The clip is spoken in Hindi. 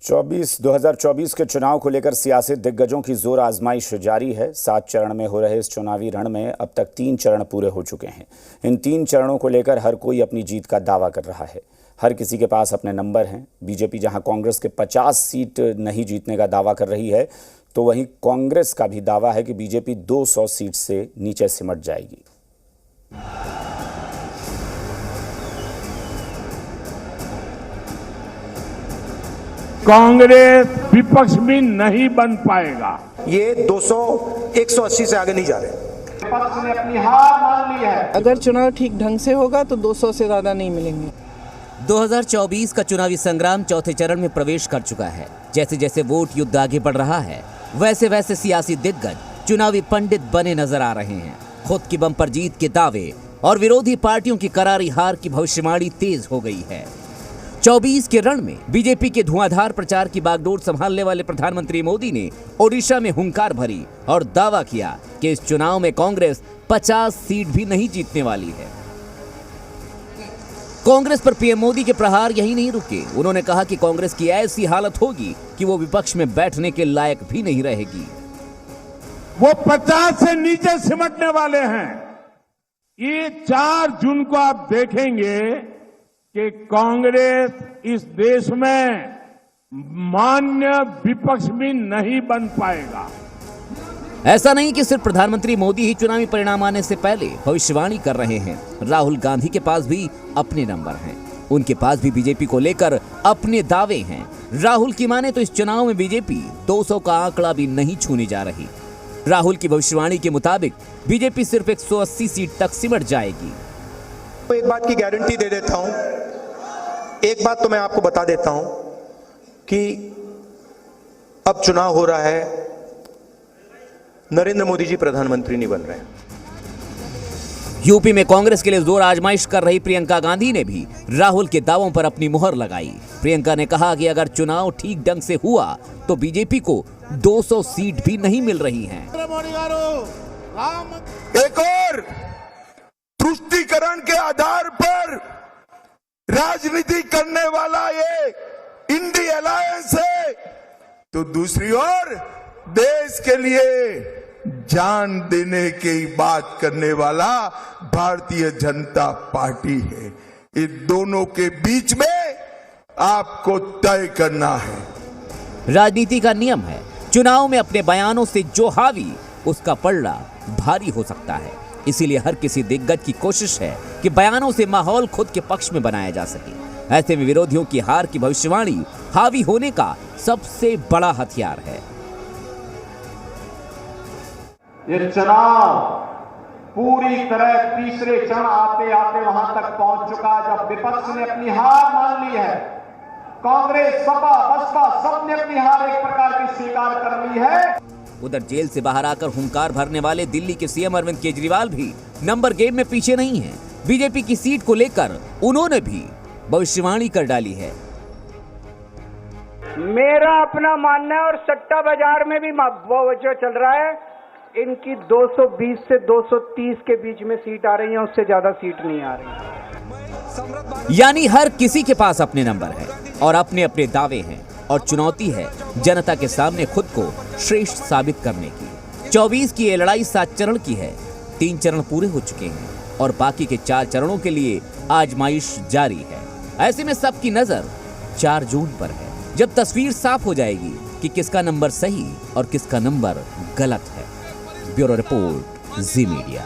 2024 के चुनाव को लेकर सियासी दिग्गजों की जोर आजमाइश जारी है। 7 चरण में हो रहे इस चुनावी रण में अब तक 3 चरण पूरे हो चुके हैं। इन 3 चरणों को लेकर हर कोई अपनी जीत का दावा कर रहा है। हर किसी के पास अपने नंबर हैं। बीजेपी जहां कांग्रेस के 50 सीट नहीं जीतने का दावा कर रही है, तो वहीं कांग्रेस का भी दावा है कि बीजेपी 200 सीट से नीचे सिमट जाएगी। कांग्रेस विपक्ष भी नहीं बन पाएगा। ये 200 180 से आगे नहीं जा रहे। विपक्ष ने अपनी हार मान ली है। अगर चुनाव ठीक ढंग से होगा तो 200 से ज्यादा नहीं मिलेंगे। 2024 का चुनावी संग्राम चौथे चरण में प्रवेश कर चुका है। जैसे जैसे वोट युद्ध आगे बढ़ रहा है, वैसे वैसे सियासी दिग्गज चुनावी पंडित बने नजर आ रहे हैं। खुद की बंपर जीत के दावे और विरोधी पार्टियों की करारी हार की भविष्यवाणी तेज हो गई है। 24 के रण में बीजेपी के धुआंधार प्रचार की बागडोर संभालने वाले प्रधानमंत्री मोदी ने ओडिशा में हुंकार भरी और दावा किया कि इस चुनाव में कांग्रेस 50 सीट भी नहीं जीतने वाली है। कांग्रेस पर पीएम मोदी के प्रहार यही नहीं रुके। उन्होंने कहा कि कांग्रेस की ऐसी हालत होगी कि वो विपक्ष में बैठने के लायक भी नहीं रहेगी। वो 50 से नीचे सिमटने वाले हैं। ये 4 जून को आप देखेंगे कि कांग्रेस इस देश में मान्य विपक्ष भी नहीं बन पाएगा। ऐसा नहीं कि सिर्फ प्रधानमंत्री मोदी ही चुनावी परिणाम आने से पहले भविष्यवाणी कर रहे हैं। राहुल गांधी के पास भी अपने नंबर हैं। उनके पास भी बीजेपी को लेकर अपने दावे हैं। राहुल की माने तो इस चुनाव में बीजेपी 200 का आंकड़ा भी नहीं छूने जा रही। राहुल की भविष्यवाणी के मुताबिक बीजेपी सिर्फ 180 सीट तक सिमट जाएगी। तो एक बात की गारंटी दे देता हूं, एक बात तो मैं आपको बता देता हूं कि अब चुनाव हो रहा है, नरेंद्र मोदी जी प्रधानमंत्री नहीं बन रहे हैं। यूपी में कांग्रेस के लिए जोर आजमाइश कर रही प्रियंका गांधी ने भी राहुल के दावों पर अपनी मुहर लगाई। प्रियंका ने कहा कि अगर चुनाव ठीक ढंग से हुआ तो बीजेपी को 200 सीट भी नहीं मिल रही हैं। एक और तुष्टीकरण के आधार पर राजनीति करने वाला ये इंडी अलायंस है, तो दूसरी ओर देश के लिए जान देने की बात करने वाला भारतीय जनता पार्टी है। इन दोनों के बीच में आपको तय करना है। राजनीति का नियम है, चुनाव में अपने बयानों से जो हावी, उसका पलड़ा भारी हो सकता है। इसीलिए हर किसी दिग्गज की कोशिश है कि बयानों से माहौल खुद के पक्ष में बनाया जा सके। ऐसे में विरोधियों की हार की भविष्यवाणी हावी होने का सबसे बड़ा हथियार है। ये चुनाव पूरी तरह तीसरे चरण आते आते वहां तक पहुंच चुका है जब विपक्ष ने अपनी हार मान ली है। कांग्रेस, सपा, बसपा सबने अपनी हार एक प्रकार की स्वीकार कर ली है। उधर जेल से बाहर आकर हुंकार भरने वाले दिल्ली के सीएम अरविंद केजरीवाल भी नंबर गेम में पीछे नहीं हैं। बीजेपी की सीट को लेकर उन्होंने भी भविष्यवाणी कर डाली है। मेरा अपना मानना है और सट्टा बाजार में भी जो चल रहा है, इनकी 220 से 230 के बीच में सीट आ रही है, उससे ज्यादा सीट नहीं आ रही। यानी हर किसी के पास अपने नंबर है और अपने अपने दावे हैं और चुनौती है जनता के सामने खुद को श्रेष्ठ साबित करने की। 24 की ये लड़ाई 7 चरण की है। 3 चरण पूरे हो चुके हैं और बाकी के 4 चरणों के लिए आजमाइश जारी है। ऐसे में सबकी नजर 4 जून पर है, जब तस्वीर साफ हो जाएगी कि किसका नंबर सही और किसका नंबर गलत है। ब्यूरो रिपोर्ट, जी मीडिया।